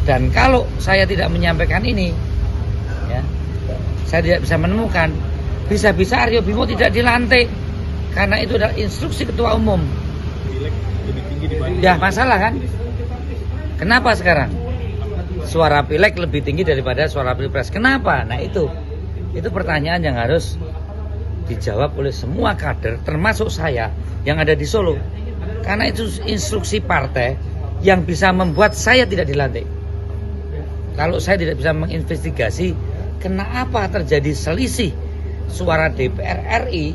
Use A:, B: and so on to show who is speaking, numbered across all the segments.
A: Dan kalau saya tidak menyampaikan ini, ya, saya tidak bisa menemukan. Bisa-bisa Aryo Bimo tidak dilantik karena itu adalah instruksi ketua umum. Ya masalah kan? Kenapa sekarang suara pileg lebih tinggi daripada suara pilpres? Kenapa? Nah itu pertanyaan yang harus dijawab oleh semua kader, termasuk saya yang ada di Solo. Karena itu instruksi partai yang bisa membuat saya tidak dilantik. Kalau saya tidak bisa menginvestigasi kenapa terjadi selisih suara DPR RI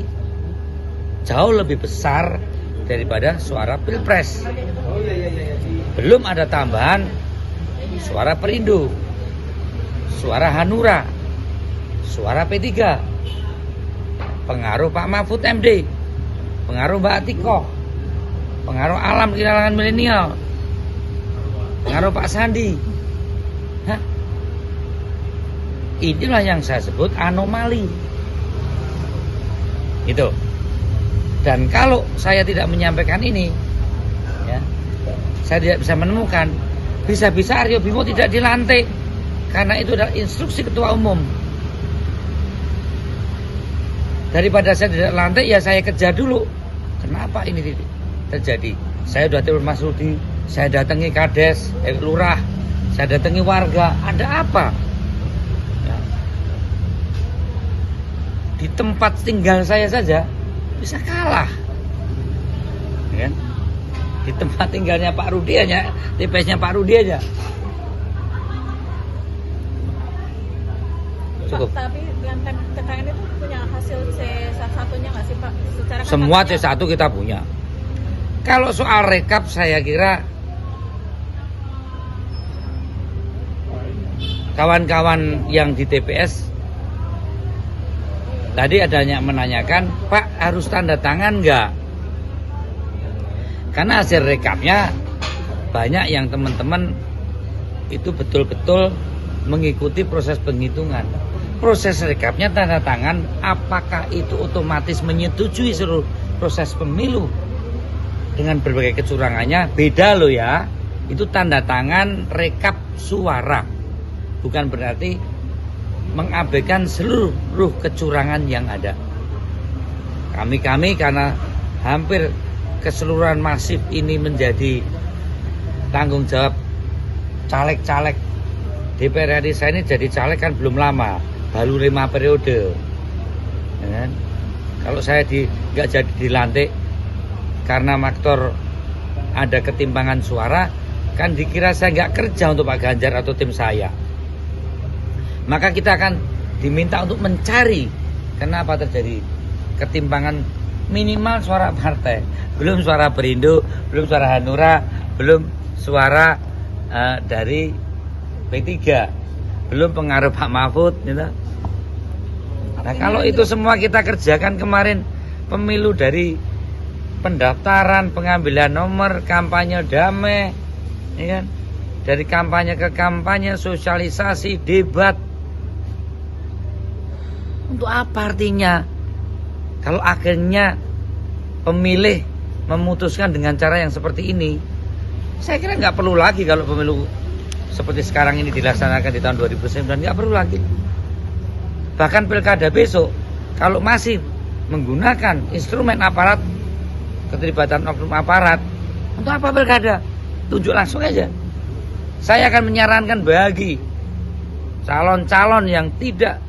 A: jauh lebih besar daripada suara pilpres. Belum ada tambahan suara Perindo, suara Hanura, suara P3, pengaruh Pak Mahfud MD, pengaruh Mbak Atikoh, pengaruh Alam di kalangan milenial, pengaruh Pak Sandi. Hah? Inilah yang saya sebut anomali. Itu. Dan kalau saya tidak menyampaikan ini, ya, saya tidak bisa menemukan. Bisa-bisa Aryo Bimo tidak dilantik karena itu adalah instruksi ketua umum. Daripada saya tidak lantik, ya saya kejar dulu. Kenapa ini terjadi? Saya sudah telepon Mas Rudi, saya datangi Kades, Lurah, saya datangi warga. Ada apa? Ya. Di tempat tinggal saya saja bisa kalah, ya. Di tempat tinggalnya Pak Rudi aja, TPS-nya Pak Rudi aja. Cukup.
B: Pak, tapi yang TKN itu punya hasil C1-nya nggak sih Pak? Secara
A: semua C1 kita punya. Kalau soal rekap saya kira kawan-kawan yang di TPS tadi adanya menanyakan, Pak harus tanda tangan nggak? Karena hasil rekapnya banyak yang teman-teman itu betul-betul mengikuti proses penghitungan. Proses rekapnya tanda tangan, apakah itu otomatis menyetujui seluruh proses pemilu dengan berbagai kecurangannya? Beda loh ya. Itu tanda tangan rekap suara. Bukan berarti mengabaikan seluruh kecurangan yang ada. Kami karena hampir keseluruhan masif ini menjadi tanggung jawab caleg-caleg DPR RI. Saya ini jadi caleg kan belum lama, baru 5 periode. Ya kan? Kalau saya nggak jadi dilantik karena faktor ada ketimpangan suara, kan dikira saya nggak kerja untuk Pak Ganjar atau tim saya. Maka kita akan diminta untuk mencari kenapa terjadi ketimpangan minimal suara partai. Belum suara Perindo, belum suara Hanura, belum suara dari P3, belum pengaruh Pak Mahfud. Gitu. Nah kalau itu semua kita kerjakan kemarin, pemilu dari pendaftaran, pengambilan nomor, kampanye damai, ya kan? Dari kampanye ke kampanye, sosialisasi, debat. Untuk apa artinya? Kalau akhirnya pemilih memutuskan dengan cara yang seperti ini, saya kira nggak perlu lagi kalau pemilu seperti sekarang ini dilaksanakan di tahun 2009, nggak perlu lagi. Bahkan pilkada besok, kalau masih menggunakan instrumen aparat, keterlibatan oknum aparat, untuk apa pilkada? Tunjuk langsung aja. Saya akan menyarankan bagi calon-calon yang tidak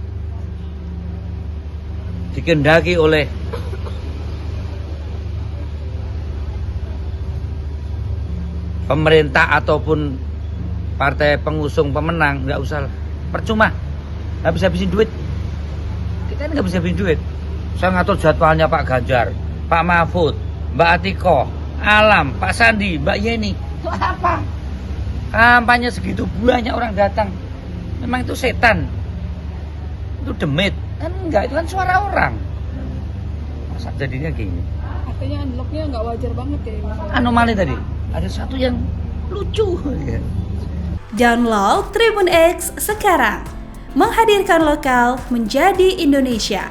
A: dikehendaki oleh pemerintah ataupun partai pengusung pemenang, nggak usah, percuma, habis-habisin duit. Kita ini nggak bisa habisin duit. Saya ngatur jadwalnya Pak Ganjar, Pak Mahfud, Mbak Atikoh, Alam, Pak Sandi, Mbak Yeni. Itu apa? Kampanye segitu banyak orang datang. Memang itu setan, itu demit. Kan enggak, itu kan suara orang. Masa jadinya gini?
B: Artinya unlocknya nggak wajar banget ya Mas?
A: Anomali tadi. Ada satu yang lucu.
C: Download Tribun X sekarang. Menghadirkan lokal menjadi Indonesia.